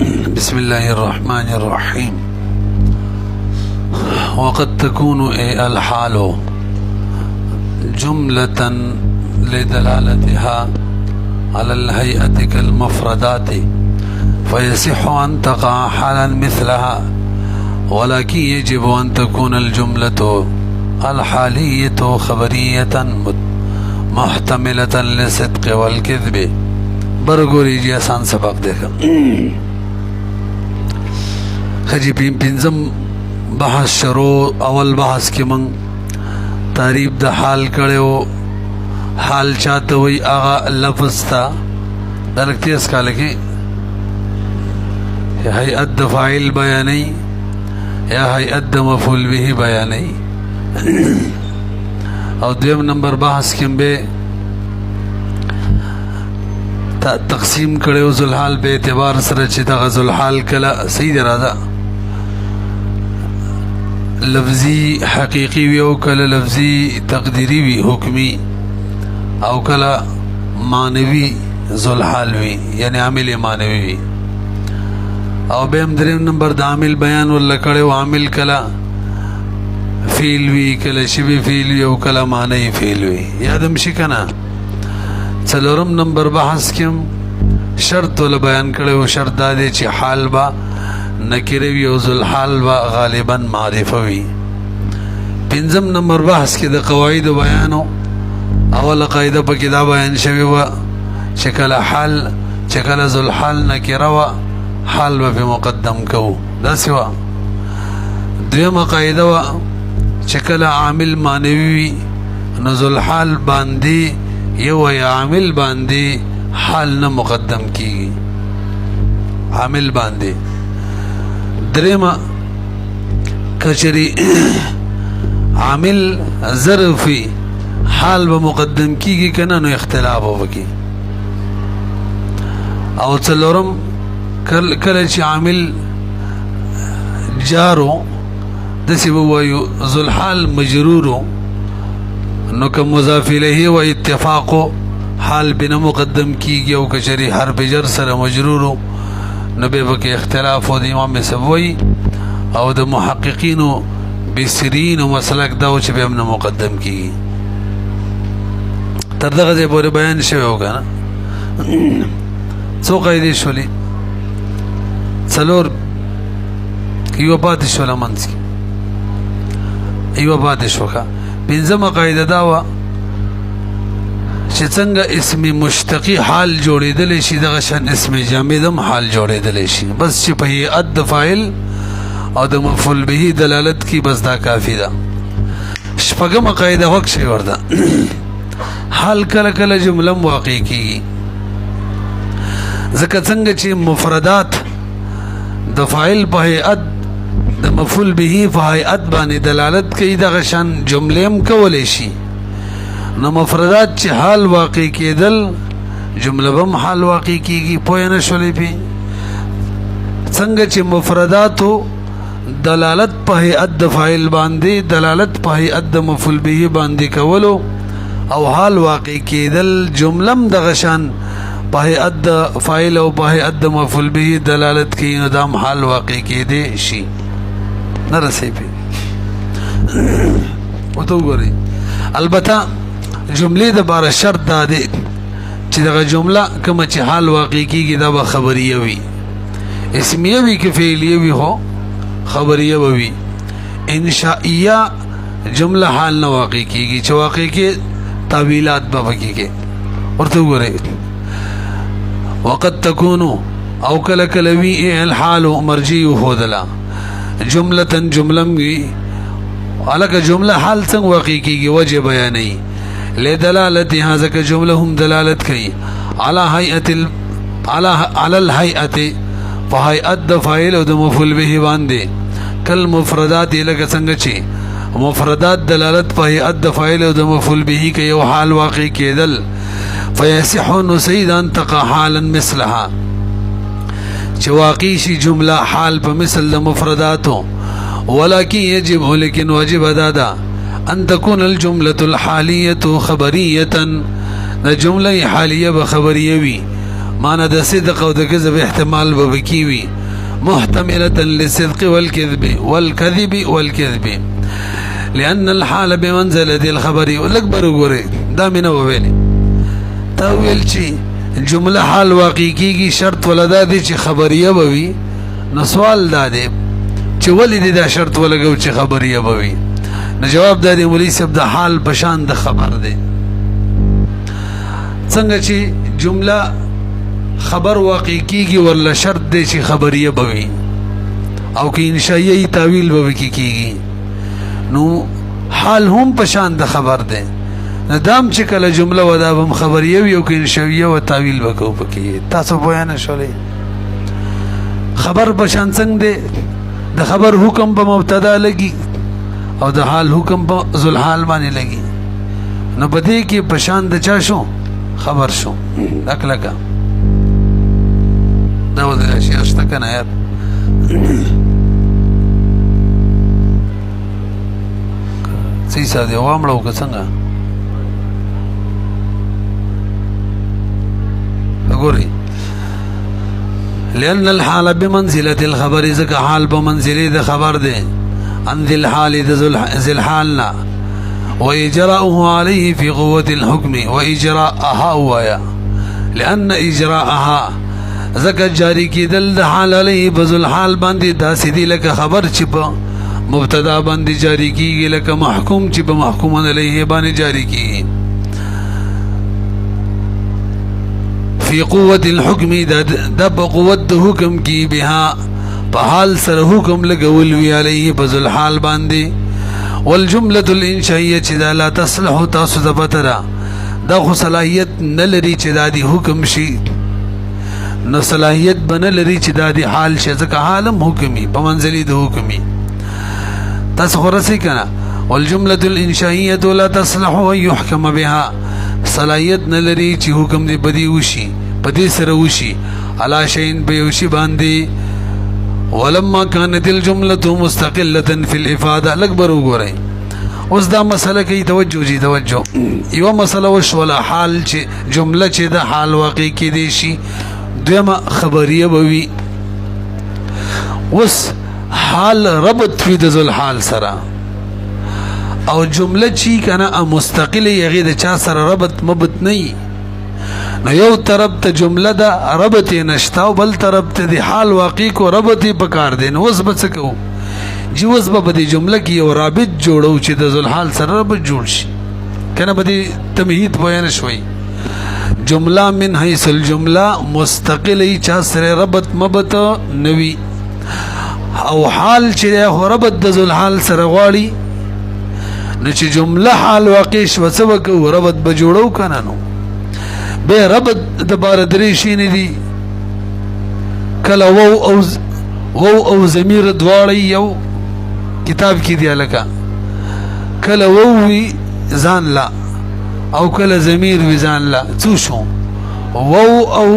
بسم الله الرحمن الرحيم. وقد تكون الحال جملة لدلالتها على الهيئة كالمفردات فيصح أن تقع حالا مثلها، ولكن يجب أن تكون الجملة الحالية خبرية محتملة للصدق والكذب. برگوری جی آسان سبق دیکھا خجی پینزم بحث شروع. اول بحث کی من تعریف دا حال کرے ہو. حال چاہتا ہوئی آغا لفظ تا دلکتی اس کا لکھی یا حیعت دا فاعل بیانی یا حیعت دا مفعول بھی بیانی. اور دویم نمبر بحث کم بے تقسیم کرے ہو ذوالحال بے اعتبار سر چیتا ذوالحال کلا صحیح درہ دا لفظی حقیقی وی او کلا لفظی تقدیری وی حکمی او کلا معنوی ذوالحال وی یعنی عامل معنوی وی. او بیم دریم نمبر دا عامل بیان واللہ کرے ہو عامل کلا فیل وی کلا شبی فیل وی او کلا معنی فیل وی. یادم شکنا چلورم نمبر بحث کم شرط والا بیان کرے ہو. شرط دادے چی حال با نکروی او ذوالحال با غالبا معرفوی. پنزم نمبر بحث کی دا قواعد بیانو. اول قاعدہ پا کدا بیان شوی و چکل حال چکل ذوالحال نکرو حال با پی مقدم کو دا سوا. دویم قاعدہ و چکل عامل معنوی نزول حال باندی یو یا عامل باندی حال نہ مقدم کی عامل باندی. دریم کچری عامل ظرفی حال با مقدم کی گی کنا نو اختلاف ہو بکی. او چلورم کلچ عامل جارو دسی بوایو ذوالحال مجرورو نو کم مضاف الیہ و اتفاقو حال بنا مقدم کی گیا او کچری حرف جر سر مجرورو نو بے بکی اختلاف و دا امام سبوی او دا محققین و بسرین و مسلک داو چی بے امنا مقدم کی گی. تردغز پورے بیان شوئے ہوگا نا. سو قیدی شولی سلور ایو بات شولا منز کی ایو بات شوکا. پنځمه قاعده دا و چې څنګه اسم مشتقی حال جوړېدلی شي دغه شان اسم جامد هم حال جوړېدلی شي، بس چې په هیئت د فاعل او د مفعول به دلالت کی بس دا کافی ده. شپږمه قاعده وک شي ورده حال کله کله جمله واقع کیږي ځکه څنګه چې مفردات د فاعل په هیئت د مفعول به فهیئت باندې دلالت کوي دغه شان جمله هم کولی شي. نو مفردات چې حال واقع کېدل جمله هم حال واقع کېږي. پوه نه شولې پې څنګه چې مفرداتو دلالت په هیئت د فاعل باندې دلالت په هیئت د مفعول به باندې کولو او حال واقع کېدل جمله هم دغه شان په هیئت د فاعل او په هیئت د مفعول به دلالت کوي نو دا هم حال واقع کېدی شي. نہ رسی پی وہ تو گوری. البتہ جملے دا بارا شرط دا دے چی دا جملہ کم چی حال واقعی کی گی دا با خبریہ وی اسمیہ وی کہ فعلیہ وی ہو خبریہ وی. انشائیہ جملہ حال نہ واقعی کی گی چی واقعی کے تعویلات با بکی کے. اور تو گورے وقت تکونو او کلکلوی الحال مرجیو خودلا جملتن جملم گی علاقہ جملہ حال سنگ واقعی کی گی وجہ بیانی لے دلالت یہاں زکا جملہ ہم دلالت کی علی الحیعت فحیعت دا فائل و دا مفعول به باندے کل مفردات یہ لگا سنگ چی مفردات دلالت فحیعت دا فائل و دا مفعول به کی یو حال واقعی کی دل فیسحون سیدان تقا حالا مثلها چه واقعی شی جملہ حال پا مثل دا مفرداتو. ولیکن یجب لیکن واجب دادا ان تکون الجملة الحالیت خبریتا دا جملہ حالیہ بخبریوی معنی د صدق او د کذب احتمال به پکې وي محتملة للصدق والكذب لأن الحال بمنزلة الخبر الأكبر وګورئ دا مې نه وویلې تا ویل چې جمله حال واقع کېږي شرط ولدا دی چې خبریه به وي نو سوال دا دی چې ولې دې دا شرط ولګو چې خبریه به وي نو جواب دا دی مولوي صاحب د حال په شان د خبر دی څنګه چې جمله خبر واقع کېږي ورله شرط دی چې خبریه به وي او که انشائیه تعویل به کېږي نو حال هم په شان د خبر دی ندام چې کله جمله ودا هم خبریه وي او که انشائیه و تعویل وکړو پکې تاسو پوه نه شولې خبر په شان څنګه دی د خبر حکم په مبتدا لګي او د حال حکم په ذل حال باندې لګي نو په دې کې په شان د چا شو خبر شو اکلکا دا وځي شي اشته کنه یار څه ساده وامړو که څنګه وګورئ لأن الحال بمنزلة الخبر ذکا حال بمنزله د خبر ده عن ذي الحال ذي الحالنا وإجراؤه عليه في قوة الحكم وإجراءها ويا لأن إجراءها ذکا جاری کی دل د حال علیه بذل الحال باندې داسې دی لکه خبر چې په مبتدا باندې جاری کیږي لکه محکوم چې په محکوم علیه باندې جاری کیږي فی قوت الحکم د په قوت د حکم کی بها په حال سره حکم لګول وی علیه بذل الحال باندې والجمله الانشائیه چې لا تصلح تاسو د بترا د خو صلاحیت نلري چې د حکم شي نو صلاحیت بن لري چې د حال شي ځکه حالم حکمي په منزلي د حکمي تاسو خرسي کنه والجمله الانشائیه لا تصلح ان يحكم بها صلاحیت نلري چې حکم دې بدی وشي بدی سره وشي علا شین به وشي باندې ولما كانت الجمله مستقله في الافاده الاكبر وګورئ اوس دا مسله کوي توجه جي توجه یو مسله وشوله حال چې جمله چې د حال واقع کې دي شي دویمه خبریه بوي اوس حال ربط فی د ذل حال سره او جمله چی کنه مستقله یغه د چا سره ربط مبت نه نو یو طرف ته جمله دا ربط نشتا او بل طرف ته د حال واقع کو ربط پکار دین اوس بس کو جی اوس به د جمله کې یو رابط جوړو چې د ذل حال سره ربط جوړ شي کنه به تمهید بیان شوي جمله من حيث الجمله مستقله چا سره ربط مبت نوي او حال چې ربط د ذل حال سره غواړي نو چې جمله حال واقع شو سبق ربط به جوړو کنه نو به ربط د بار درې شي نه دي کله وو او ضمیر دواړی یو کتاب کې دی لکه کله وو وی ځان لا او کله ضمیر وی ځان لا څو شو وو او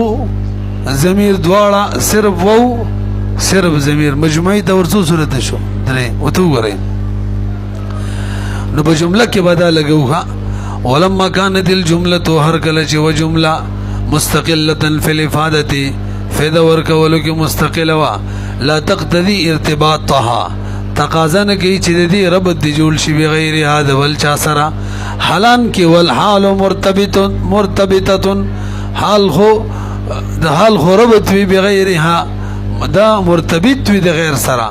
ضمیر دواړه صرف وو صرف ضمیر مجموعي د ورڅو صورت شو درې وته وګورئ نو په جمله کې بدا لګوها ولما كانت الجمله هر کله چې و جمله مستقله في الافاده فدا ورکولو کې مستقله وا لا تقتضي ارتباطها تقاضا نه کوي چې دې ربط دی جوړ شي بغیر هذا ول چا سره حالان کې والحال مرتبطه حال خو د حال خو ربط وی بغیرها دا مرتبط وی د غیر سره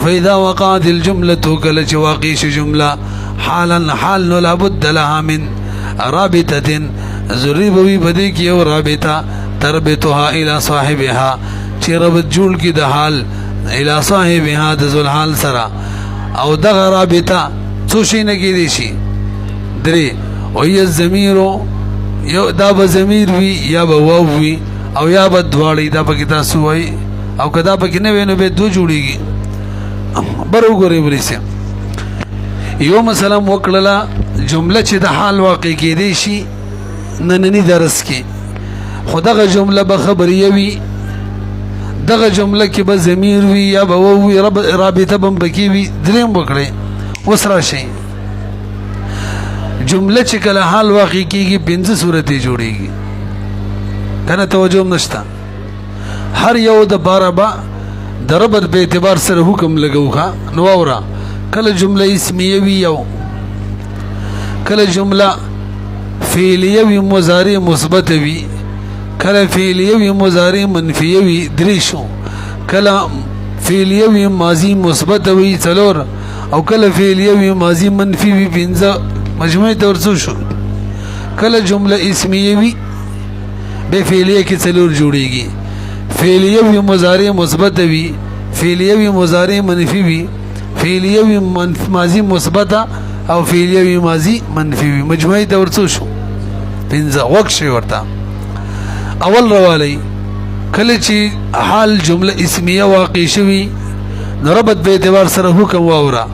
فاذا وقعت الجمله كل واقع جمله حالا حال نو لابد لها من رابطه ضروري بدی کی او رابطه تربطها الى صاحبها چې ربط جوړ کی د حال الى صاحبها د ذل حال سره او دغه رابطه څو شي نه کی دي شي درې او ی الضمیر یو دا به ضمیر وی یا به واو وی او یا به دواړي دا پکې تاسو وای او کدا پکې نه وینو به دو جوړیږي برو ګورې ورسه یو مثلا وکړه جمله چې د حال واقع کې دي شي نننی درس کې خدغه جمله به خبریه وي دغه جمله کې به ضمیر وي یا به وي رابطه بم بکی وي دریم وکړي اوس راشي جمله چې کله حال واقع کېږي پنځه صورتې جوړيږي کنه توجه نشته هر یو د باره به د ربط په اعتبار سره حکم لګو. نو واوره کله جمله اسمیه وي یو، کله جمله فعلیه وي مضارع مثبت وي، کله فعلیه وي مضارع منفیه وي درې شو، کله فعلیه وي ماضی مثبت وي څلور، او کله فعلیه وي ماضی منفی وي پنځه، مجموعي طور څو شو. کله جمله اسمیه وي به فعلیه کې څلور جوړیږي، فعلیه وي مضارع مثبت وي، فعلیه وي مضارع منفی وي، فعلیه وي ماضی مثبت او فعلیه وي ماضی منفی وي، مجموعي طور څو شو پنځه. وقت شي ورته اول روالی کله چې حال جمله اسمیه واقع شوی نو ربط به اعتبار سره حکم واوره،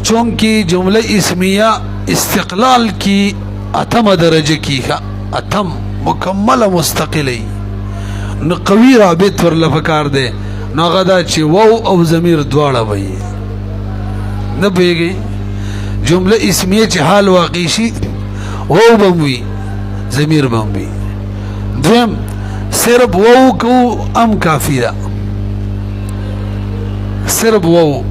چونکه جمله اسمیه استقلال کی اتم درجه کی اتم مکمل مستقلی نو قوی رابط ور لفکار ده، نو غدا چې واو او ضمیر دواړه وي. نه پیږي جمله اسمیه چې حال واقع شي واو بموي ضمیر بموي. دویم صرف واو کو ام کافی ده، صرف واو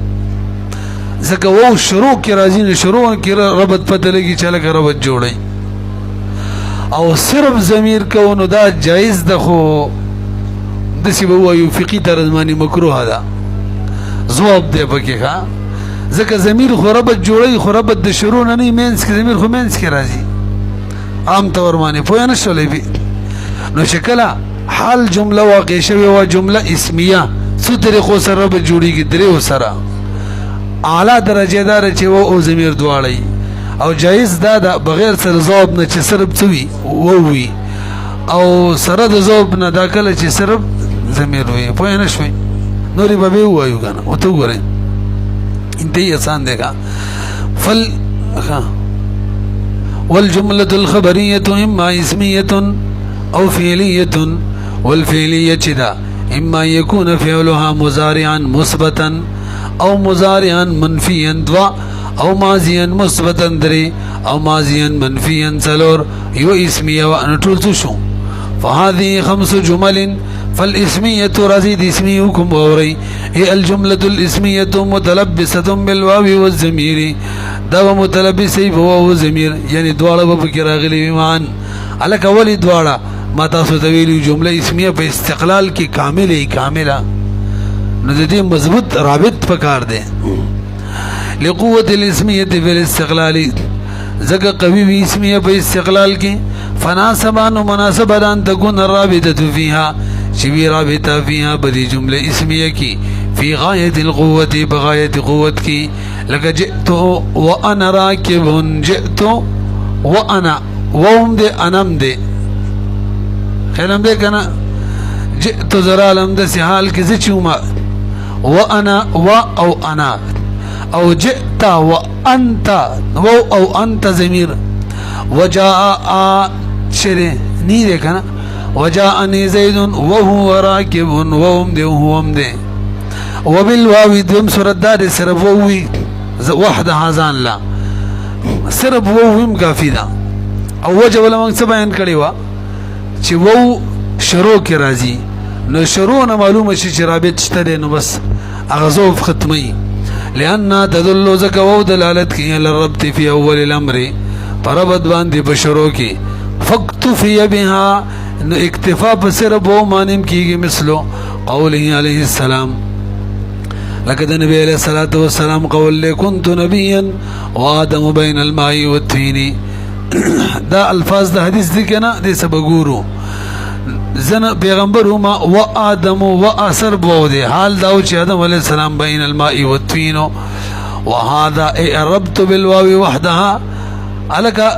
ځکه واو شروع کې راځي نه شروع کې ربط پته لګي چې لکه ربط جوړي، او صرف ضمیر کو نو دا جایز ده، خو دسی به وایو فقهي ترجمانی مکروه ده، ضواب دی پکې ښه، ځکه ضمیر خو ربط جوړي، خو ربط د شروع نه مینس کې ضمیر خو مینس کې راځي عام طور باندې پوه نه شولې. نو شکله حال جمله واقع شوی و جمله اسمیه څو طریقو سره ربط جوړیږي، درې سره اعلی درجه دار چې و او ضمیر دواړي، او جایز دا ده بغیر سره ضواب نه چې صرف څه وي ووي، او سره د ضواب نه دا کله چې صرف ضمیر وي. پوه نه شوي نورې به به ووایو که نه ورته وګورئ انتهی آسان دی که فل والجملة الخبرية إما اسمية أو فعلية، والفعلية چدا إما يكون فعلها مضارعا مثبتا أو مضارعا منفيا دوا، أو ماضيا مثبتا دري، أو ماضيا منفيا څلور، يو اسمية وأنا ټول شو. فهذه 5 جمل. فالاسمية رزيد اسميكم ووري هي الجملة الاسمية متلبسة بالواو والضمير، دا متلبسي بواو والضمير يعني دواړه په کې راغلي معا الک اولی دواړه ما تاسو ته ویلو جمله اسمیه په استقلال کې کامله نو د دې مضبوط رابط پکار دی. لقوة الاسمية في الاستقلال زګه قوي وي اسمیه په استقلال کې، فناسبان مناسبه ان تكون الرابطه فيها شوی رابطه فيها بدی جمله اسمیه کی فی غایت القوت بغایت قوت کی، لکه جئت وانا راکب، جئت وانا وهم دے انم دے خیلم دے کنا، جئت زرالم دے حال کی زچوما وانا و او انا، او جئت وانت و او انت ضمیر، وجاء شره نی دے کنا، وجاءني زيد وهو راكب وهم دي وهم دي، وبالواو دم سورة دار صرف ووي وحدها ځان لا صرف ووم کافی ده. او وجه ولا موږ څه بیان کړی و چې وو شروع کې راځي نو شروع نه معلومه شي چې رابط شته نو بس اغزوف ختمي، لأن تدل زکه وو دلالت کوي للربط في اول الامر، پربط باندې په شروع کې، فاکتفي بها نو اکتفا په صرف وو مانم کیږي، مثلو قوله عليه السلام، لقد نبي عليه الصلاة والسلام قول لي كنت نبيا وآدم بين الماء والطين. دا الفاظ دا حدیث دی کنا دی سبگورو زن پیغمبر هما و آدم و اثر بو دی حال داو چی آدم علیہ السلام بین الماء والطین، وهذا ربط بالواو وحدها الکا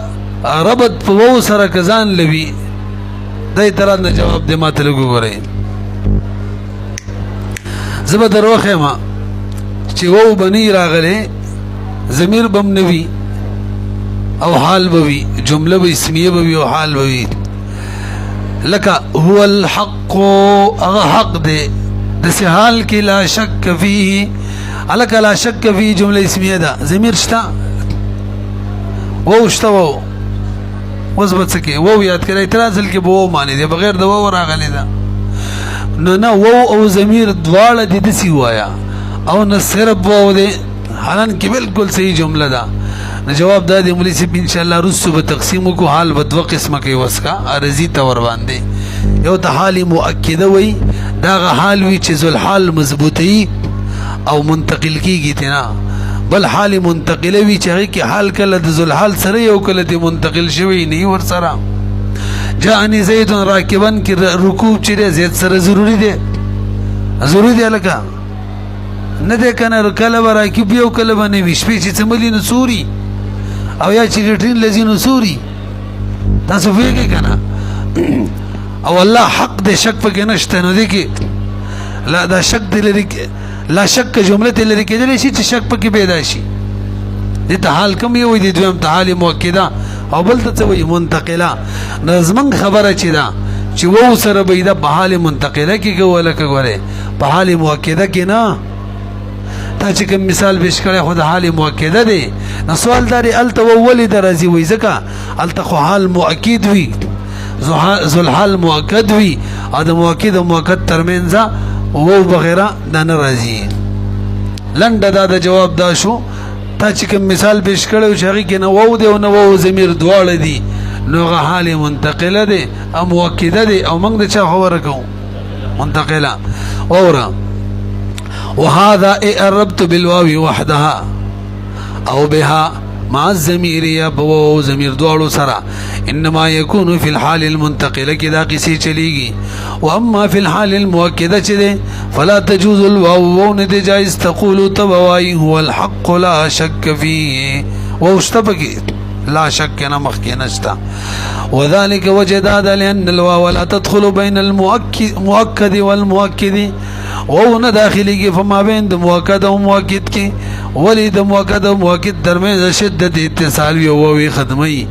ربط پو سر کزان لوی. دای تران جواب دی ما تلگو گرئی زبا در وخی ما چی وو بنی راغلے ضمیر بم نوی او حال بوی، جمله با اسمیه بوی او حال بوی، لکا هو الحق اغا حق دے دسی حال کی لا شک فیه، لکا لا شک فیه جمله اسمیه دا ضمیر شتا وو شتا وو اوس به څه کې وو یاد کړئ تر اصل کې به وو معنی دی بغیر د وو راغلی ده نه وو او ضمیر دواړه دي دسی وایا او نه صرف وو دی حالان کې بالکل صحیح جمله ده نو جواب دا دی مولوی صاحب ان شاء الله رسو به تقسیم کو حال به دوه قسمه کې وسکا ارزی تور باندې یو ته حال مؤکده وای دا حال وی چې ذل حال مضبوطی او منتقل کیږي تینا بل حال منتقله وی چې هغه کې حال کله د ذل حال سره یو کله د منتقل شوی نه ور سره جاءنی زید راکبا کی رکوب چې زید سره ضروری دی لکه نه ده کنه کله راکب یو کله باندې وشپې چې څملی نو سوري او یا چې ګټین لذي نو سوري تاسو ویګی کنه او الله حق دې شک پکې نشته نو دې کې لا دا شک دې لري لا شک جمله دې لري کېدلی شي چې شک پکې پیدا شي دې ته حال کوم یو دې دویم ته حال مؤکده او بل ته وایي منتقله نظم خبره چي دا چې وو سره به دا په حال منتقله کې کوله کوله په حال مؤکده کې نه تا چې کوم مثال پیش کړی خو د حال مؤکده دی نو سوال داري الته ولې درځي وای ځکه الته خو حال مؤکد وي ذل حال مؤکد وي او د مؤکد او مؤکد ترمنځ وو بغیره دا نه راځي لنډه دا د جواب دا شو تا چې کوم مثال پیش کړو چې هغه کې نه وو دی او نه وو ضمیر دواړه دي نو هغه حال منتقله دی او مؤکده دی او موږ د چا خبره کوو منتقله اوره وهذا الربط بالواو وحدها او بها مع الضمير يا بو ضمير دوالو سرا انما يكون في الحال المنتقله كذا قسي چليږي واما في الحال المؤكده چده فلا تجوز الواو نتجائز تقول تبواي هو الحق لا شك فيه واشتبك لا شك نمخ نشتا وذلك وجد هذا لان الواو لا تدخل بين المؤكد والمؤكد وهو نه داخلي فما بين د مؤکد او مؤکد کې ولی د مؤکد او مؤکد درمیان شدت اتصال وی او وی خدمي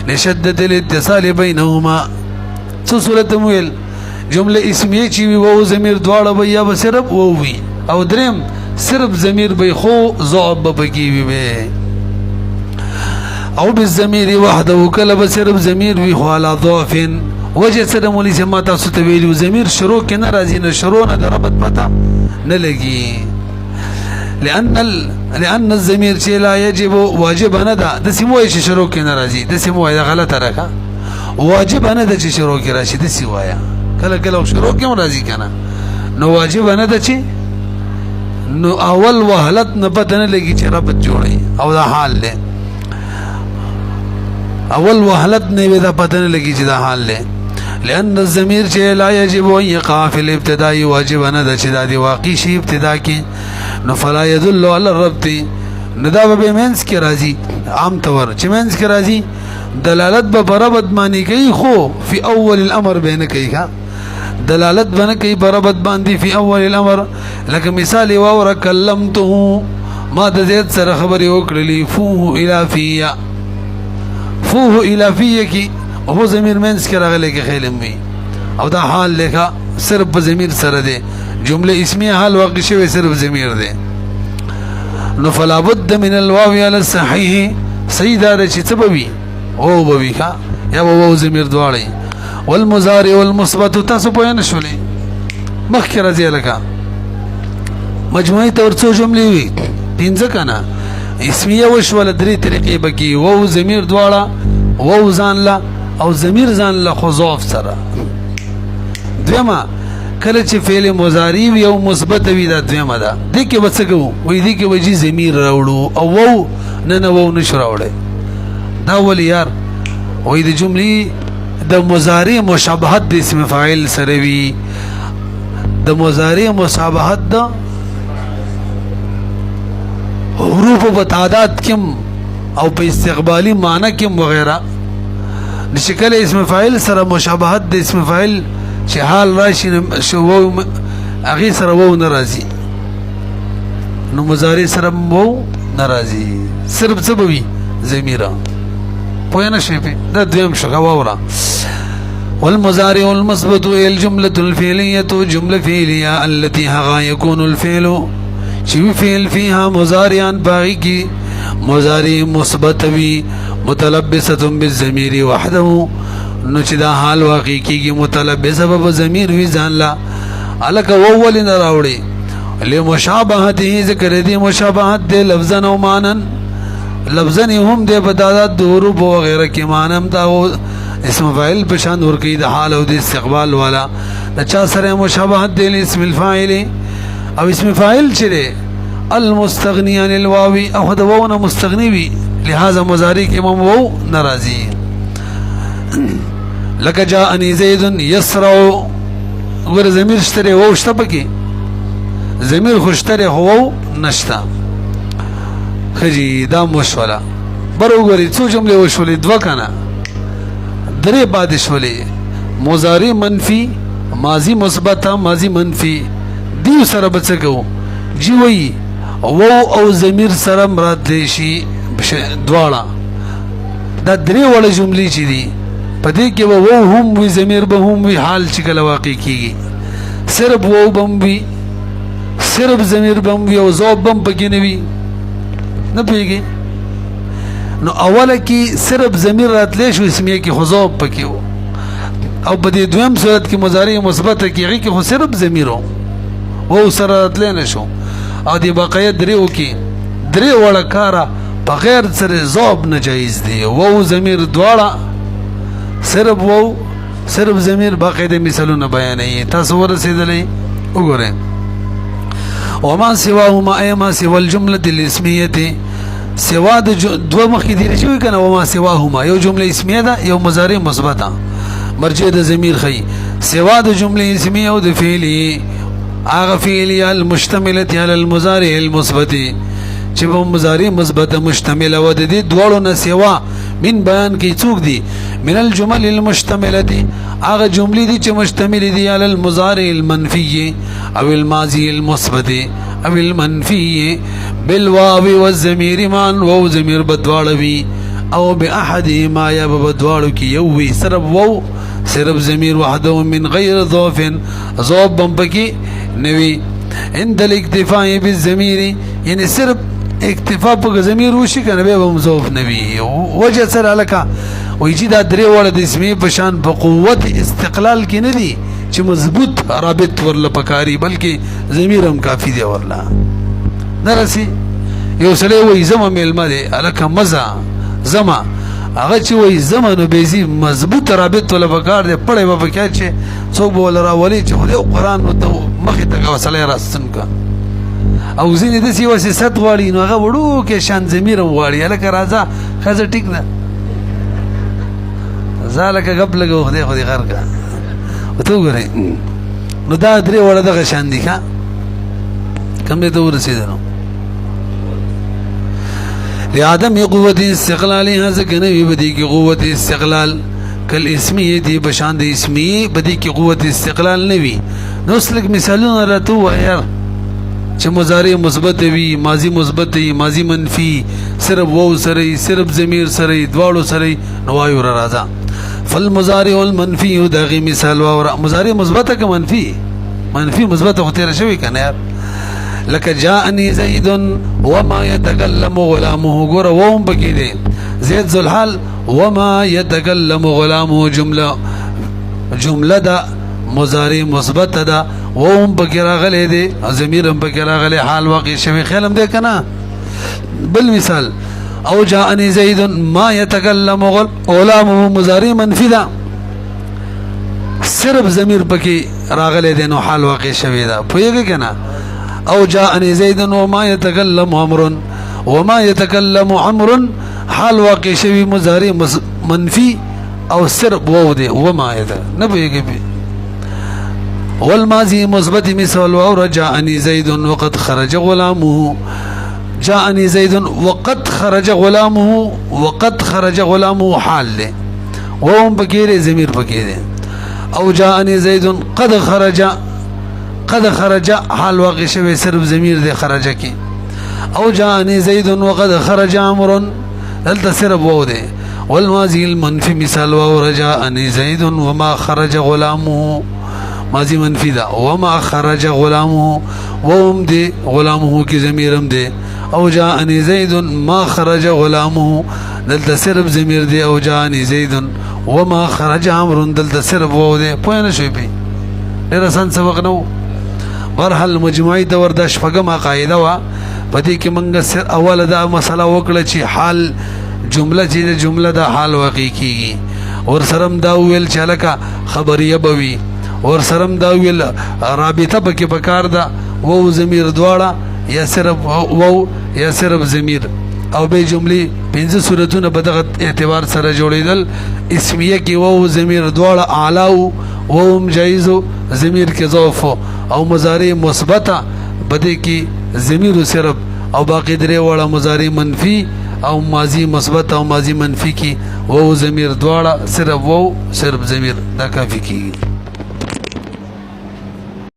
لشدت الاتصال بينهما څه صورت مویل جمله اسمیه چې وی او ضمیر دواړه بیا به صرف او وی او دریم صرف ضمیر به خو ضعب بکی وی او بالضمیر وحده کله به صرف ضمیر وی خو علی ضعف وجه سره مولوی سے ما تاسو ته ویلو ضمیر شروع کې نه راځي نه شروع نه دربط پتا نه لګي لان الضمیر چې لا يجب واجب نه ده د سیموي چې شروع کې نه راځي د سیموي دا غلطه راکا واجب نه ده چې شروع کې راشي د سیوایا کله کله شروع کې راځي کنه نو واجب نه ده چې نو اول وهلت نه پته نه لګي چې ربط جوړي او دا حال له اول وهلت نه ودا پته نه لګي چې دا حال له لأن الضمير چې لا يجب ان يقع في الابتداء واجب نه د چې د واقع شي ابتدا کې نو فلا يدل على الربط ندا به منس کې راځي عام طور چې منس کې راځي دلالت به برابط معنی کوي خو في اول الامر بین کوي ها دلالت بنه کوي برابط باندې في اول الامر لکه مثال واور کلمته ما د زید سره خبرې وکړلې فوه الى فيه کې او ضمیر منس کې راغلی کې خیلم وي او دا حال لیکه صرف په ضمیر سره دی جمله اسمیه حال واقع شوی صرف ضمیر دی نو فلا بد من الواو على الصحيح صحیح دا چې څه بوي او بوي ښا یا وو ضمیر دواړي والمضارع والمثبت تاسو په نه شولې مخکې راځي لکه مجموعي تور څو جملې وي پنځه کنه اسمیه وشول درې طریقې بکی وو ضمیر دواړه وو ځان لا او ضمیر ځان له خضاف سره دویمه کله چې فعل مضارع وي او مثبت وي دا دویمه ده دې کې وڅګو وې دې کې وجي ضمیر راوړو او وو نه وو نشو راوړې دا ول یار وې د جملې د مضارع مشابهت د اسم فاعل سره وي د مضارع مشابهت د حروف په تعداد کې او په استقبالي معنی کې وغیرہ نشکل اسم فاعل سره مشابهت د اسم فاعل چې حال راشي شو وو اغه سره وو ناراضي نو مضارع سره وو ناراضي صرف سببي ضميره پوهنه شي دا دویم شګه وره والمضارع والمثبت الجمله الفعليه جمله فعليه التي ها يكون الفعل شي فعل فيها مضارعا باقي مضارع مثبت وی متلبسه بالضمیر وحده نو چې دا حال واقع کیږي متلبسه په ضمیر وی ځان لا الک اول نه راوړي لمشابهته ذکر دي مشابهت دي لفظا او مانن لفظا هم دي بدادات حروف وغيرها کې مانم دا اسم فاعل په شان ور کوي د حال او د استقبال والا د چا سره مشابهت دي اسم الفاعل او اسم فاعل چره المستغني عن الواو او د واو نه مستغني وي لہذا مضارع کې امام واو ناراضي لك جاءني زيد يسرع ور ضمیر شتره واو شته پکې ضمیر خوشتره هو نشتا خجی دا مشولا برو څو جمله وشولې دوا کنه درې بعد شولې مضارع منفی ماضی مثبت ماضی منفی دیو سره بچو جی وی وو او ضمیر سره مراد شي دواړه دا درې وړه جملې چي دي پدې کې وو هم وی ضمیر به هم وی حال چې کله واقع کیږي صرف وو بم وی صرف ضمیر بم وی او ذوب بم پکې نه وی نه پیږي نو اوله کې صرف ضمیر راتلې شو اسمیه کې خذوب پکې او په دې دویم صورت کې مضارع مثبت کېږي کې خو صرف ضمیر وو سره راتلې نه شو او دی بقیه دریو کې درې وړه کارا بغیر سره ذوب نه جایز دی وو ضمیر دواړه صرف وو صرف ضمیر باقاعده مثالونه بیانوي تاسو ورسېدلې وګورئ وما سواهما اي ما سوى الجمله الاسميه سوا د دو مخې دي چې کنه وما سواهما یو جمله اسمیه ده یو مضارع مثبته مرجع د ضمیر خي سوا د جمله اسمیه او د فعلی هغه فعلی المشتمله على المضارع المثبت چې په مضارع مثبت مشتمل او د دې دوړو نه سوا من بیان کې څوک دي من الجمل المشتمله هغه جملې دي چې مشتمل دي على المضارع المنفي او الماضي المثبت او المنفي بالواو والضمير معا واو ضمیر بدواړوي او باحد ما یا بدواړو کې یو وي صرف واو صرف ضمیر وحده من غیر ضعف ضعف بم پکې نوي عند الاكتفاء بالضمير یعنی صرف اکتفا په ضمیر وشي کنه به مضاف نوي وجه سره لکه ويجي دا درې وړه د اسمي په شان په قوت استقلال کې نه دي چې مضبوط رابط ورله پکاري بلکې ضمیر هم کافي دی ورله درسي یو سره وای زما ملما دی الکه مزه زما هغه چې وای زما نو بيزي مضبوط رابط ورله پکار دی پړې په پکې چې څوک بول راولي چې قرآن نو مخې ته وسله راستن کا او ځینې د سی وسه غواړي نو هغه وړو کې شان ضمیر غواړي الکه راځه خزه ټیک ده ذالک قبل لګو خدای غرقه وته ګورئ نو دا درې وړه دغه شان دي ښا کوم ته ورسېدنو لعدم قوت استقلال هذا کنه بدی کی قوت استقلال کل اسمیه دی بشان د اسمیه بدی کی قوت استقلال نه وی نو سلک مثالونه راته وایي چې مضارع مثبت وي ماضی مثبت وي ماضی منفی صرف وو سره صرف ضمیر سره دواړو سره نوایو راځه فالمضارع المنفي دغه مثال او مضارع مثبت که منفی مثبت خو تیر شوی کنه یار لك جاءني زيد وما يتكلم غلامه ګور ووم بکی دی زید ذل حال وما يتكلم غلامه جمله دا مضارع مثبت دا ووم بکی راغلی دی ضمیر هم بکی راغلی حال واقع شوی خیالم دی کنه بالمثال او جاءني زيد ما يتكلم غلامه مضارع منفی دا صرف ضمیر بکی راغلی دی نو حال واقع شوی دا پوهیږئ کنه او جاءني زيد وما يتكلم عمرو حال واقع شوی مضارع منفی او صرف وو دی وما نه پوهیږئ والماضي مثبت مثال او جاءني زيد وقد خرج غلامه جاءني زيد وقد خرج غلامه حال له وهم بكير ضمیر بكير او جاءني زيد قد خرج حال واقع شوی صرف ضمیر دی خرج کی او جاءني زيد وقد خرج عمرو دلته صرف وو دی والماضي المنفي مثال او جاءني زيد وما خرج غلامه ماضی منفی دا وما خرج غلامه وهم دی غلامه کی ضمیرم دی او جاءني زید ما خرج غلامه دلته صرف ضمیر دی او جاءني زید وما خرج عمرو دلته صرف وو دی پوه نه شوي پی ډېر آسان سبق نه و برحال مجموعي دور د شپږمه قاعده وه په دې کې موږ اوله دا مسله وکړه چې حال جمله چې د جمله د حال واقع کېږي ورسره هم دا وویل چې هلکه خبریه به وي ورسره هم دا وویل رابطه پکې پکار ده وو ضمیر دواړه یا صرف وو یا صرف ضمیر او به جملې پنځه صورتونه په دغه اعتبار سره جوړېدل اسمیه کې وو ضمیر دواړه اعلی وو هم جایز ضمیر کې ضعف او مضارع مثبته په دې کې ضمیر صرف او باقي درې واړه مضارع منفي او ماضی مثبت او ماضی منفی کی وو ضمیر دواړه صرف وو صرف ضمیر دا کافی کیږي